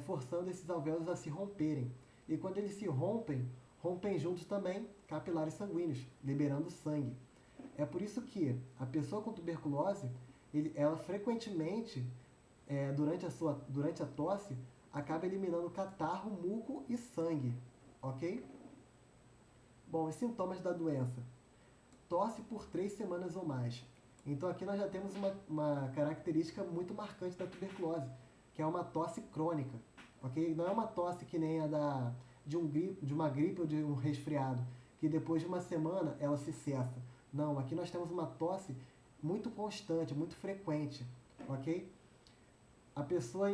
forçando esses alvéolos a se romperem. E quando eles se rompem, rompem juntos também capilares sanguíneos, liberando sangue. É por isso que a pessoa com tuberculose, ela frequentemente, durante a tosse, acaba eliminando catarro, muco e sangue, ok? Bom, os sintomas da doença. Tosse por 3 semanas ou mais. Então aqui nós já temos uma característica muito marcante da tuberculose, que é uma tosse crônica, ok? Não é uma tosse que nem a de uma gripe ou de um resfriado, que depois de uma semana ela se cessa. Não, aqui nós temos uma tosse muito constante, muito frequente, ok? A pessoa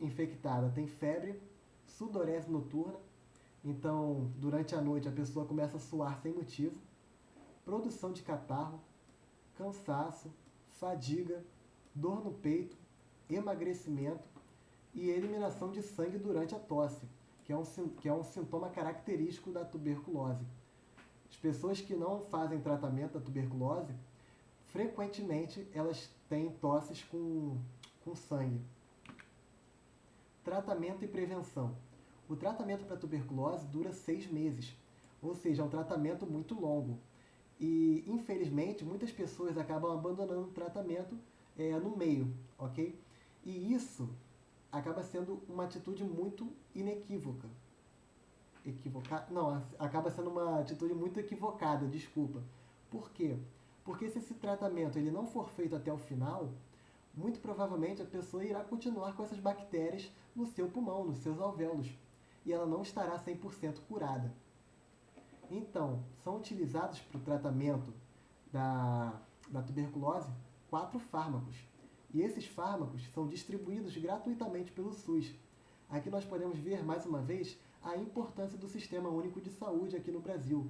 infectada tem febre, sudorese noturna, então durante a noite a pessoa começa a suar sem motivo, produção de catarro, cansaço, fadiga, dor no peito, emagrecimento e eliminação de sangue durante a tosse, que é um sintoma característico da tuberculose. As pessoas que não fazem tratamento da tuberculose, frequentemente elas têm tosses com sangue. Tratamento e prevenção. O tratamento para tuberculose dura 6 meses, ou seja, é um tratamento muito longo. E, infelizmente, muitas pessoas acabam abandonando o tratamento no meio, ok? E isso acaba sendo uma atitude muito inequívoca. Acaba sendo uma atitude muito equivocada, desculpa. Por quê? Porque se esse tratamento ele não for feito até o final, muito provavelmente a pessoa irá continuar com essas bactérias no seu pulmão, nos seus alvéolos, e ela não estará 100% curada. Então, são utilizados para o tratamento da tuberculose 4 fármacos. E esses fármacos são distribuídos gratuitamente pelo SUS. Aqui nós podemos ver, mais uma vez, a importância do Sistema Único de Saúde aqui no Brasil.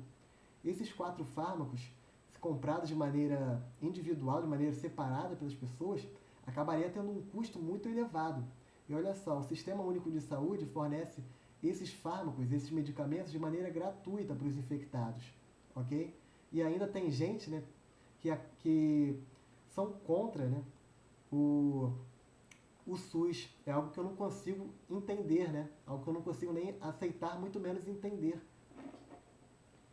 Esses 4 fármacos, comprados de maneira individual, de maneira separada pelas pessoas, acabaria tendo um custo muito elevado. E olha só, o Sistema Único de Saúde fornece esses fármacos, esses medicamentos de maneira gratuita para os infectados, ok? E ainda tem gente, né, que são contra, né, o SUS. É algo que eu não consigo entender, né? Algo que eu não consigo nem aceitar, muito menos entender.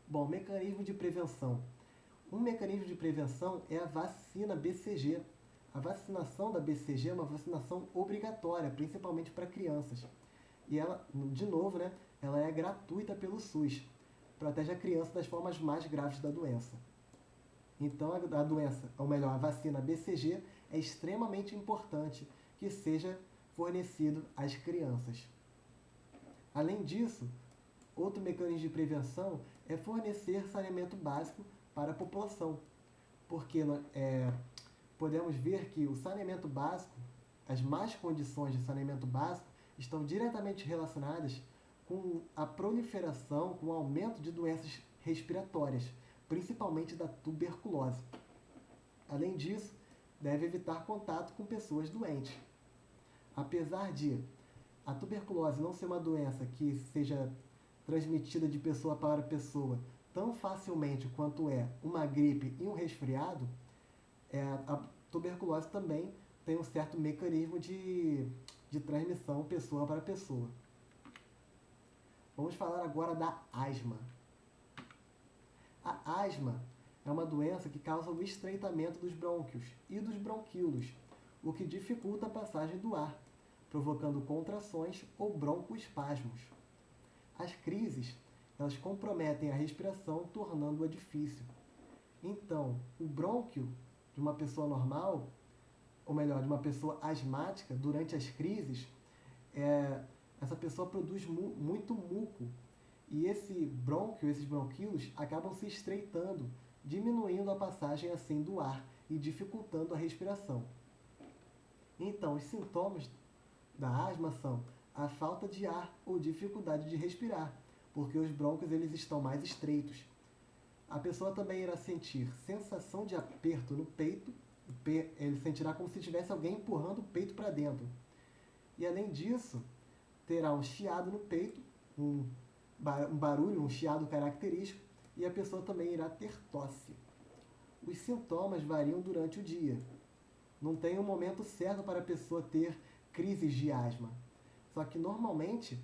Bom, mecanismo de prevenção. Um mecanismo de prevenção é a vacina BCG. A vacinação da BCG é uma vacinação obrigatória, principalmente para crianças. E ela, de novo, né, ela é gratuita pelo SUS. Protege a criança das formas mais graves da doença. Então, a doença, ou melhor, a vacina BCG é extremamente importante que seja fornecido às crianças. Além disso, outro mecanismo de prevenção é fornecer saneamento básico para a população. Porque podemos ver que o saneamento básico, as más condições de saneamento básico, estão diretamente relacionadas com a proliferação, com o aumento de doenças respiratórias, principalmente da tuberculose. Além disso, deve evitar contato com pessoas doentes. Apesar de a tuberculose não ser uma doença que seja transmitida de pessoa para pessoa tão facilmente quanto é uma gripe e um resfriado, a tuberculose também tem um certo mecanismo de transmissão pessoa para pessoa. Vamos falar agora da asma. A asma é uma doença que causa o estreitamento dos brônquios e dos bronquíolos, o que dificulta a passagem do ar, provocando contrações ou broncoespasmos. As crises, elas comprometem a respiração, tornando-a difícil. Então, o brônquio de uma pessoa normal, ou melhor, de uma pessoa asmática, durante as crises, essa pessoa produz muito muco. E esse brônquio, esses bronquíolos, acabam se estreitando, diminuindo a passagem assim do ar e dificultando a respiração. Então, os sintomas da asma são a falta de ar ou dificuldade de respirar, porque os brônquios eles estão mais estreitos. A pessoa também irá sentir sensação de aperto no peito, ele sentirá como se tivesse alguém empurrando o peito para dentro. E além disso, terá um chiado no peito, um barulho, um chiado característico, e a pessoa também irá ter tosse. Os sintomas variam durante o dia. Não tem um momento certo para a pessoa ter crises de asma. Só que normalmente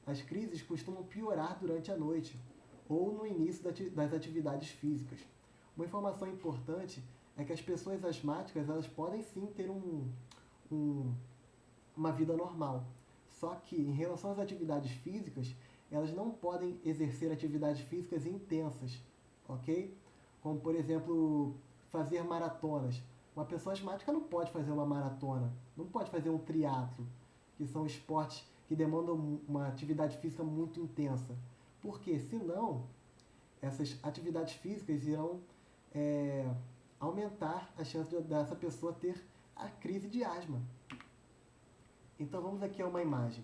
as crises costumam piorar durante a noite ou no início das atividades físicas. Uma informação importante é que as pessoas asmáticas elas podem sim ter uma vida normal. Só que em relação às atividades físicas, elas não podem exercer atividades físicas intensas, ok? Como, por exemplo, fazer maratonas. Uma pessoa asmática não pode fazer uma maratona, não pode fazer um triatlo, que são esportes que demandam uma atividade física muito intensa. Porque, senão, essas atividades físicas irão aumentar a chance dessa pessoa ter a crise de asma. Então, vamos aqui a uma imagem.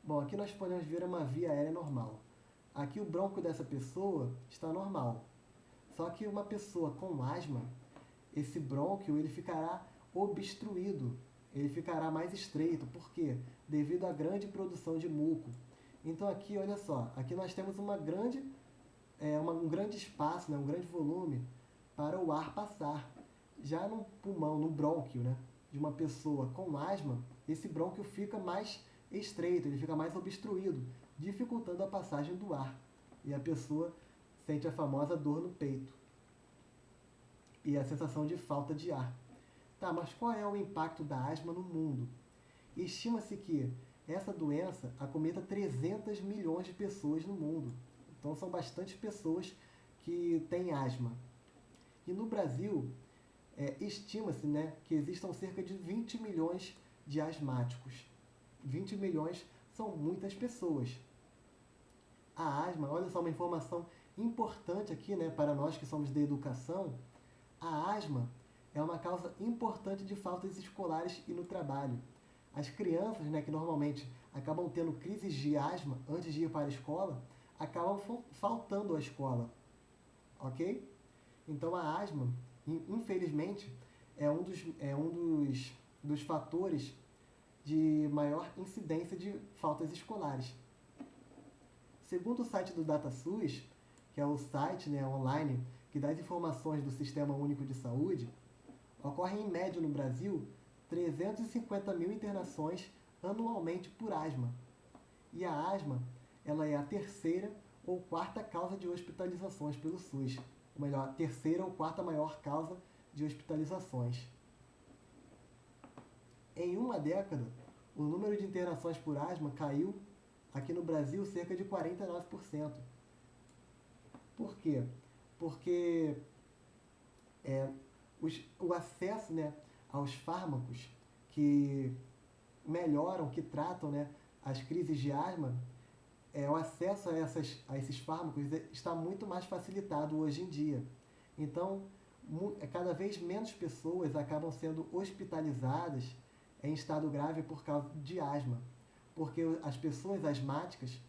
Bom, aqui nós podemos ver uma via aérea normal. Aqui o brônquio dessa pessoa está normal. Só que uma pessoa com asma, esse brônquio ele ficará obstruído, ele ficará mais estreito. Por quê? Devido à grande produção de muco. Então aqui, olha só, aqui nós temos um grande espaço, né, um grande volume para o ar passar. Já no pulmão, no brônquio, né, de uma pessoa com asma, esse brônquio fica mais estreito, ele fica mais obstruído, dificultando a passagem do ar. E a pessoa sente a famosa dor no peito e a sensação de falta de ar. Tá, mas qual é o impacto da asma no mundo? Estima-se que essa doença acometa 300 milhões de pessoas no mundo. Então são bastantes pessoas que têm asma. E no Brasil, estima-se, né, que existam cerca de 20 milhões de asmáticos. 20 milhões são muitas pessoas. A asma, olha só uma informação importante aqui, né, para nós que somos da educação, a asma é uma causa importante de faltas escolares e no trabalho. As crianças, né, que normalmente acabam tendo crises de asma antes de ir para a escola, acabam faltando à escola, ok? Então a asma, infelizmente, é dos fatores de maior incidência de faltas escolares. Segundo o site do DataSUS, que é o site, né, online que dá as informações do Sistema Único de Saúde, ocorrem em média no Brasil 350 mil internações anualmente por asma. E a asma ela é a terceira ou quarta causa de hospitalizações pelo SUS. Ou melhor, a terceira ou quarta maior causa de hospitalizações. Em uma década, o número de internações por asma caiu aqui no Brasil cerca de 49%. Por quê? Porque o acesso, né, aos fármacos que melhoram, que tratam, né, as crises de asma, o acesso a esses fármacos está muito mais facilitado hoje em dia. Então, cada vez menos pessoas acabam sendo hospitalizadas em estado grave por causa de asma, porque as pessoas asmáticas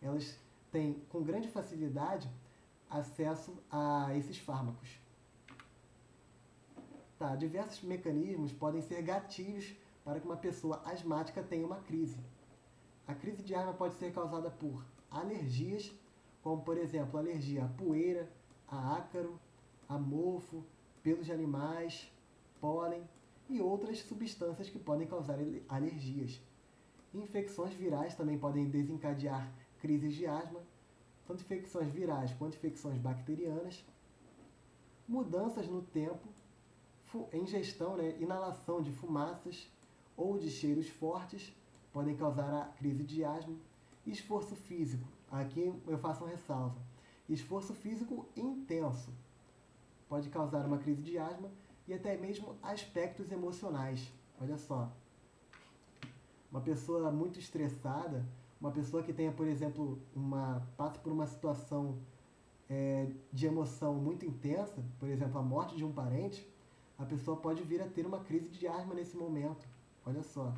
elas têm com grande facilidade acesso a esses fármacos. Tá, diversos mecanismos podem ser gatilhos para que uma pessoa asmática tenha uma crise. A crise de asma pode ser causada por alergias, como por exemplo alergia à poeira, a ácaro, a mofo, pelos de animais, pólen e outras substâncias que podem causar alergias. Infecções virais também podem desencadear crises de asma, tanto infecções virais quanto infecções bacterianas. Mudanças no tempo, ingestão, né, inalação de fumaças ou de cheiros fortes podem causar a crise de asma. Esforço físico, aqui eu faço uma ressalva. Esforço físico intenso pode causar uma crise de asma e até mesmo aspectos emocionais. Olha só, uma pessoa muito estressada, uma pessoa que tenha, por exemplo, passe por uma situação de emoção muito intensa, por exemplo, a morte de um parente, a pessoa pode vir a ter uma crise de asma nesse momento. Olha só.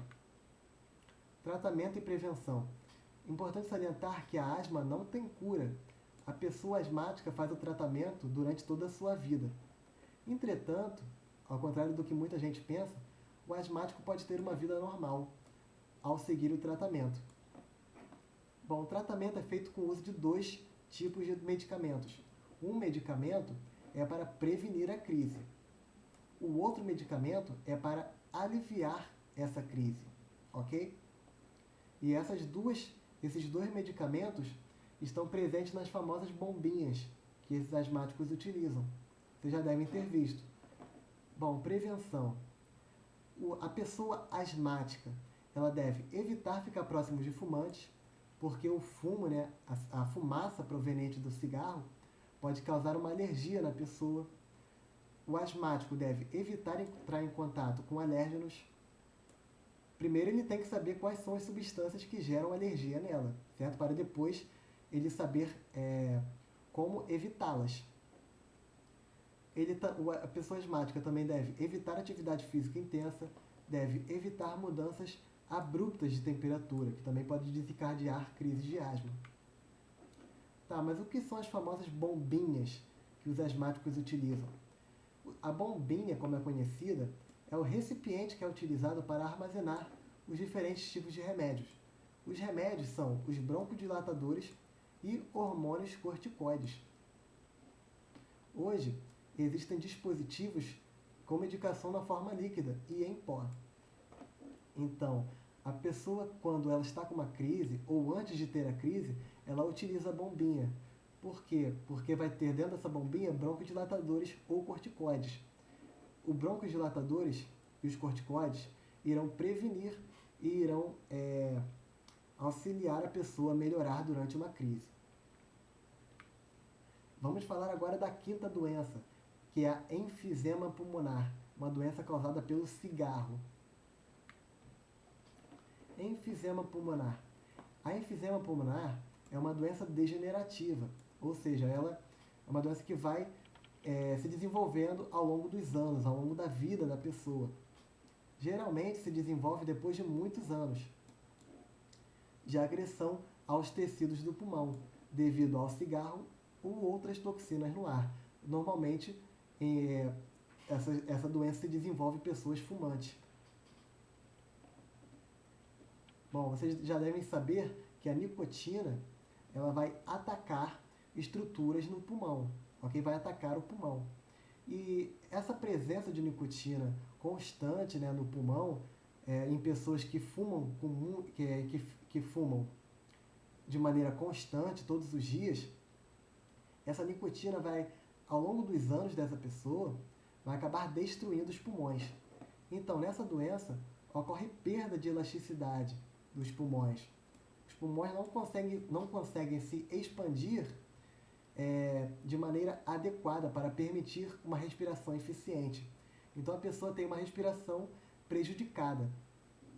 Tratamento e prevenção. Importante salientar que a asma não tem cura. A pessoa asmática faz o tratamento durante toda a sua vida. Entretanto, ao contrário do que muita gente pensa, o asmático pode ter uma vida normal ao seguir o tratamento. Bom, o tratamento é feito com o uso de dois tipos de medicamentos. Um medicamento é para prevenir a crise. O outro medicamento é para aliviar essa crise, ok? E esses dois medicamentos estão presentes nas famosas bombinhas que esses asmáticos utilizam. Vocês já devem ter visto. Bom, prevenção. A pessoa asmática, ela deve evitar ficar próximo de fumantes, porque o fumo, né, a fumaça proveniente do cigarro, pode causar uma alergia na pessoa. O asmático deve evitar entrar em contato com alérgenos. Primeiro ele tem que saber quais são as substâncias que geram alergia nela, certo? Para depois ele saber como evitá-las. A pessoa asmática também deve evitar atividade física intensa, deve evitar mudanças abruptas de temperatura, que também pode desencadear crises de asma. Tá, mas o que são as famosas bombinhas que os asmáticos utilizam? A bombinha, como é conhecida, é o recipiente que é utilizado para armazenar os diferentes tipos de remédios. Os remédios são os broncodilatadores e hormônios corticoides. Hoje, existem dispositivos com medicação na forma líquida e em pó. Então, a pessoa, quando ela está com uma crise, ou antes de ter a crise, ela utiliza a bombinha. Por quê? Porque vai ter dentro dessa bombinha broncodilatadores ou corticoides. Os broncodilatadores e os corticoides irão prevenir e irão auxiliar a pessoa a melhorar durante uma crise. Vamos falar agora da quinta doença, que é a enfisema pulmonar, uma doença causada pelo cigarro. Enfisema pulmonar. A enfisema pulmonar é uma doença degenerativa, ou seja, ela é uma doença que vai se desenvolvendo ao longo dos anos, ao longo da vida da pessoa. Geralmente se desenvolve depois de muitos anos de agressão aos tecidos do pulmão, devido ao cigarro ou outras toxinas no ar. Normalmente, essa doença se desenvolve em pessoas fumantes. Bom, vocês já devem saber que a nicotina ela vai atacar estruturas no pulmão, ok? Vai atacar o pulmão. E essa presença de nicotina constante, né, no pulmão, em pessoas que fumam, que fumam de maneira constante, todos os dias, essa nicotina vai, ao longo dos anos dessa pessoa, vai acabar destruindo os pulmões. Então, nessa doença, ocorre perda de elasticidade dos pulmões. Os pulmões não conseguem se expandir de maneira adequada para permitir uma respiração eficiente. Então, a pessoa tem uma respiração prejudicada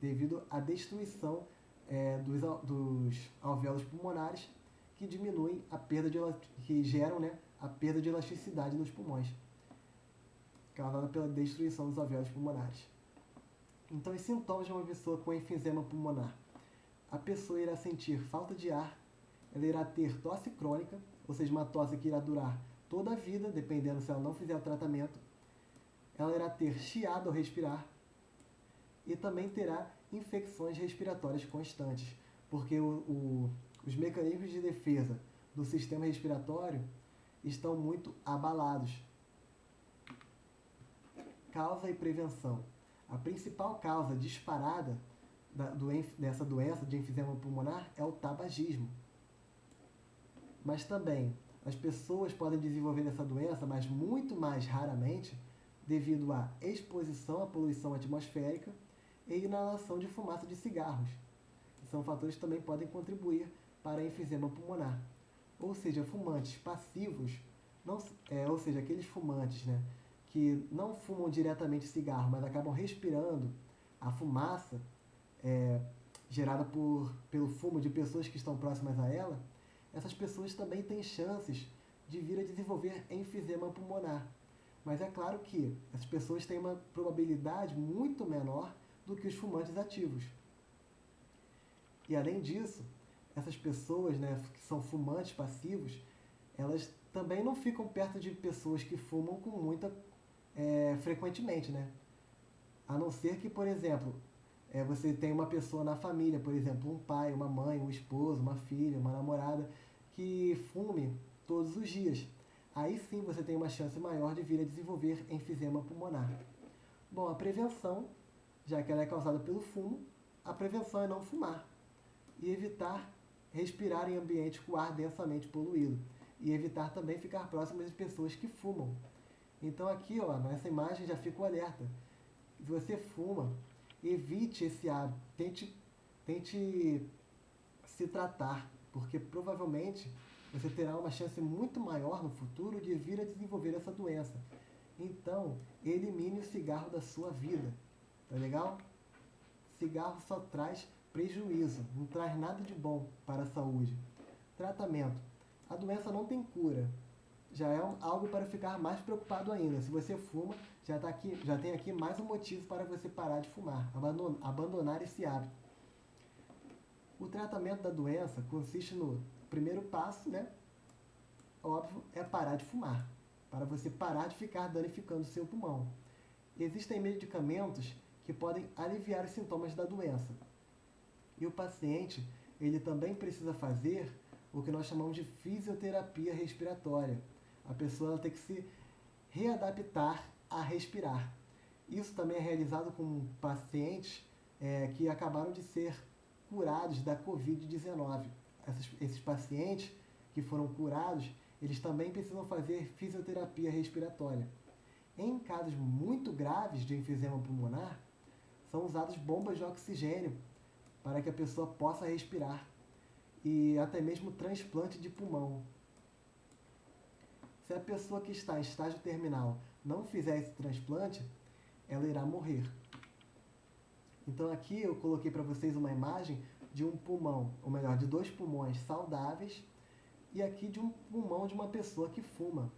devido à destruição dos alvéolos pulmonares que diminuem que geram, né, a perda de elasticidade nos pulmões, causada pela destruição dos alvéolos pulmonares. Então, os sintomas de uma pessoa com enfisema pulmonar. A pessoa irá sentir falta de ar, ela irá ter tosse crônica, ou seja, uma tosse que irá durar toda a vida, dependendo se ela não fizer o tratamento. Ela irá ter chiado ao respirar e também terá infecções respiratórias constantes, porque os mecanismos de defesa do sistema respiratório estão muito abalados. Causa e prevenção. A principal causa disparada dessa doença de enfisema pulmonar é o tabagismo. Mas também as pessoas podem desenvolver essa doença, mas muito mais raramente, devido à exposição à poluição atmosférica e inalação de fumaça de cigarros. São fatores que também podem contribuir para a enfisema pulmonar. Ou seja, fumantes passivos, ou seja, aqueles fumantes, né, que não fumam diretamente cigarro, mas acabam respirando a fumaça gerada pelo fumo de pessoas que estão próximas a ela, essas pessoas também têm chances de vir a desenvolver enfisema pulmonar. Mas é claro que essas pessoas têm uma probabilidade muito menor do que os fumantes ativos. E além disso, essas pessoas, né, que são fumantes passivos, elas também não ficam perto de pessoas que fumam com muita frequentemente, né? A não ser que, por exemplo, você tem uma pessoa na família, por exemplo, um pai, uma mãe, um esposo, uma filha, uma namorada, que fume todos os dias. aí sim você tem uma chance maior de vir a desenvolver enfisema pulmonar. Bom, a prevenção, já que ela é causada pelo fumo, a prevenção é não fumar e evitar respirar em ambientes com ar densamente poluído e evitar também ficar próximo de pessoas que fumam. Então aqui, ó, nessa imagem já fica o alerta. Se você fuma, evite esse hábito, tente se tratar, porque provavelmente você terá uma chance muito maior no futuro de vir a desenvolver essa doença. Então, elimine o cigarro da sua vida, tá legal? Cigarro só traz prejuízo, não traz nada de bom para a saúde. Tratamento. A doença não tem cura. Já é algo para ficar mais preocupado ainda. Se você fuma, já tem aqui mais um motivo para você parar de fumar, abandonar esse hábito. O tratamento da doença consiste no primeiro passo, né? Óbvio, é parar de fumar, para você parar de ficar danificando o seu pulmão. Existem medicamentos que podem aliviar os sintomas da doença. E o paciente, ele também precisa fazer o que nós chamamos de fisioterapia respiratória. A pessoa ela tem que se readaptar a respirar. Isso também é realizado com pacientes que acabaram de ser curados da Covid-19. Esses pacientes que foram curados, eles também precisam fazer fisioterapia respiratória. Em casos muito graves de enfisema pulmonar, são usadas bombas de oxigênio para que a pessoa possa respirar e até mesmo transplante de pulmão. Se a pessoa que está em estágio terminal não fizer esse transplante, ela irá morrer. Então aqui eu coloquei para vocês uma imagem de um pulmão, ou melhor, de 2 pulmões saudáveis e aqui de um pulmão de uma pessoa que fuma.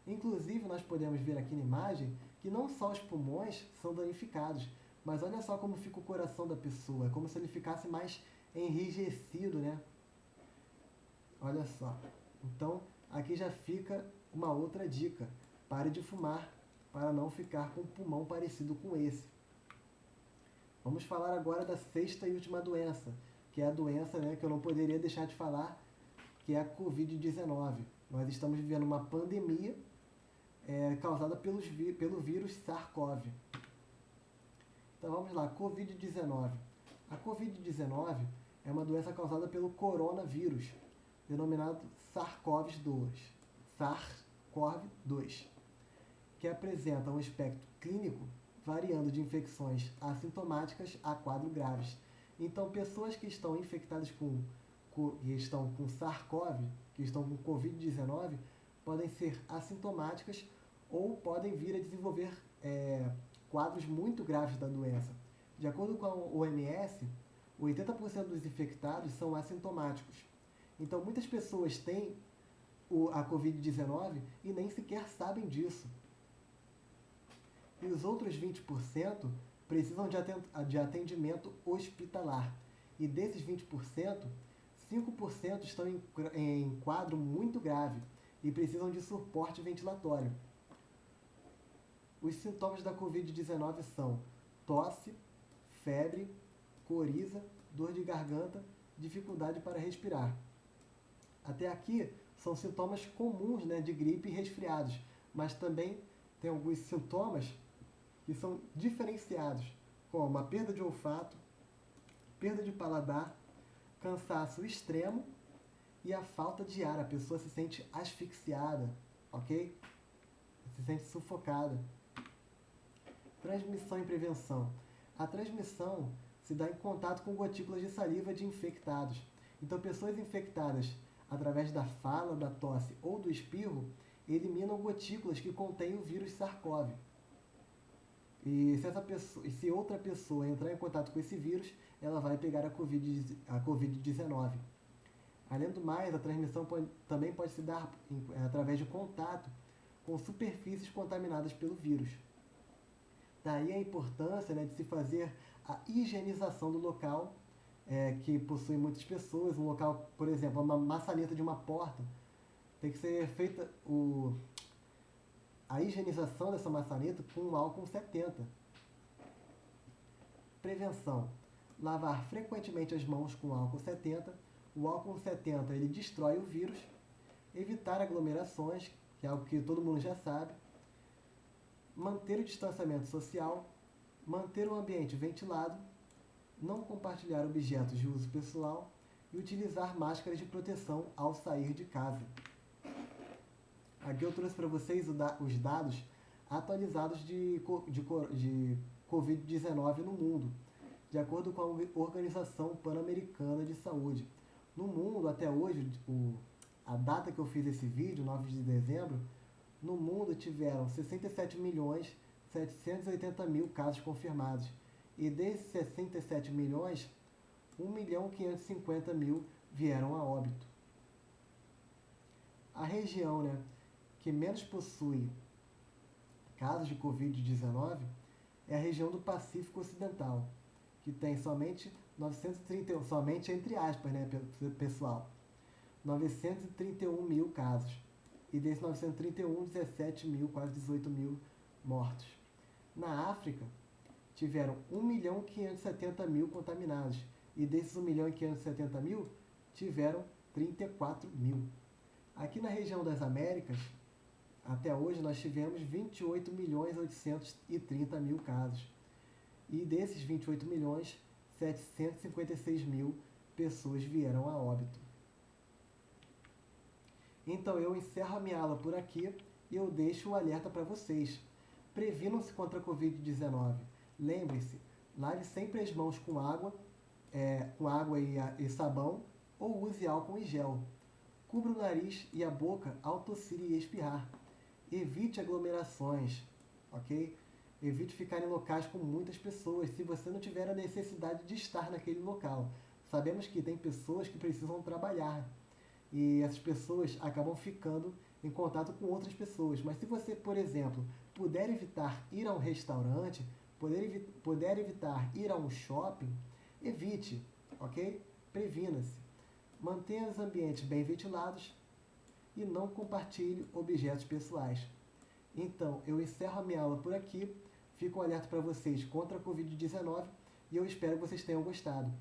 Inclusive nós podemos ver aqui na imagem que não só os pulmões são danificados, mas olha só como fica o coração da pessoa, é como se ele ficasse mais enrijecido, né? Olha só. Então aqui já fica uma outra dica. Pare de fumar para não ficar com um pulmão parecido com esse. Vamos falar agora da 6ª e última doença, que é a doença, né, que eu não poderia deixar de falar, que é a Covid-19. Nós estamos vivendo uma pandemia causada pelo vírus SARS-CoV. Então vamos lá, Covid-19. A Covid-19 é uma doença causada pelo coronavírus, denominado SARS-CoV-2, que apresenta um espectro clínico variando de infecções assintomáticas a quadros graves. Então, pessoas que estão infectadas com SARS-CoV, que estão com Covid-19, podem ser assintomáticas ou podem vir a desenvolver quadros muito graves da doença. De acordo com a OMS, 80% dos infectados são assintomáticos. Então, muitas pessoas têm a Covid-19 e nem sequer sabem disso. E os outros 20% precisam de atendimento hospitalar. E desses 20%, 5% estão em quadro muito grave e precisam de suporte ventilatório. Os sintomas da Covid-19 são tosse, febre, coriza, dor de garganta, dificuldade para respirar. Até aqui são sintomas comuns, né, de gripe e resfriados, mas também tem alguns sintomas que são diferenciados, como a perda de olfato, perda de paladar, cansaço extremo e a falta de ar. A pessoa se sente asfixiada, ok? Se sente sufocada. Transmissão e prevenção. A transmissão se dá em contato com gotículas de saliva de infectados. Então, pessoas infectadas através da fala, da tosse ou do espirro eliminam gotículas que contêm o vírus SARS-CoV. E se outra pessoa entrar em contato com esse vírus, ela vai pegar a Covid-19. Além do mais, a transmissão também pode se dar através de contato com superfícies contaminadas pelo vírus. Daí a importância, né, de se fazer a higienização do local que possui muitas pessoas. Um local, por exemplo, uma maçaneta de uma porta, tem que ser feita a higienização dessa maçaneta com álcool 70. Prevenção. Lavar frequentemente as mãos com álcool 70. O álcool 70 ele destrói o vírus. Evitar aglomerações, que é algo que todo mundo já sabe, manter o distanciamento social, manter o ambiente ventilado, não compartilhar objetos de uso pessoal e utilizar máscaras de proteção ao sair de casa. Aqui eu trouxe para vocês os dados atualizados de Covid-19 no mundo, de acordo com a Organização Pan-Americana de Saúde. No mundo, até hoje, a data que eu fiz esse vídeo, 9 de dezembro, no mundo tiveram 67.780.000 casos confirmados. E desses 67 milhões, 1.550.000 vieram a óbito. A região, que menos possui casos de Covid-19 é a região do Pacífico Ocidental, que tem somente 931, somente entre aspas, pessoal, 931 mil casos. E desses 931, 17 mil, quase 18 mil mortos. Na África, tiveram 1.570.000 contaminados. E desses 1.570.000, tiveram 34 mil. Aqui na região das Américas, até hoje nós tivemos 28.830.000 casos. E desses 28 milhões, 756 mil pessoas vieram a óbito. Então eu encerro a minha aula por aqui e eu deixo o alerta para vocês. Previnam-se contra a Covid-19. Lembre-se, lave sempre as mãos com água e sabão, ou use álcool em gel. Cubra o nariz e a boca ao tossir e espirrar. Evite aglomerações, ok? Evite ficar em locais com muitas pessoas, se você não tiver a necessidade de estar naquele local. Sabemos que tem pessoas que precisam trabalhar e essas pessoas acabam ficando em contato com outras pessoas. Mas se você, por exemplo, puder evitar ir a um restaurante, puder evitar ir a um shopping, evite, ok? Previna-se. Mantenha os ambientes bem ventilados e não compartilhe objetos pessoais. Então, eu encerro a minha aula por aqui. Fico um alerta para vocês contra a Covid-19 e eu espero que vocês tenham gostado.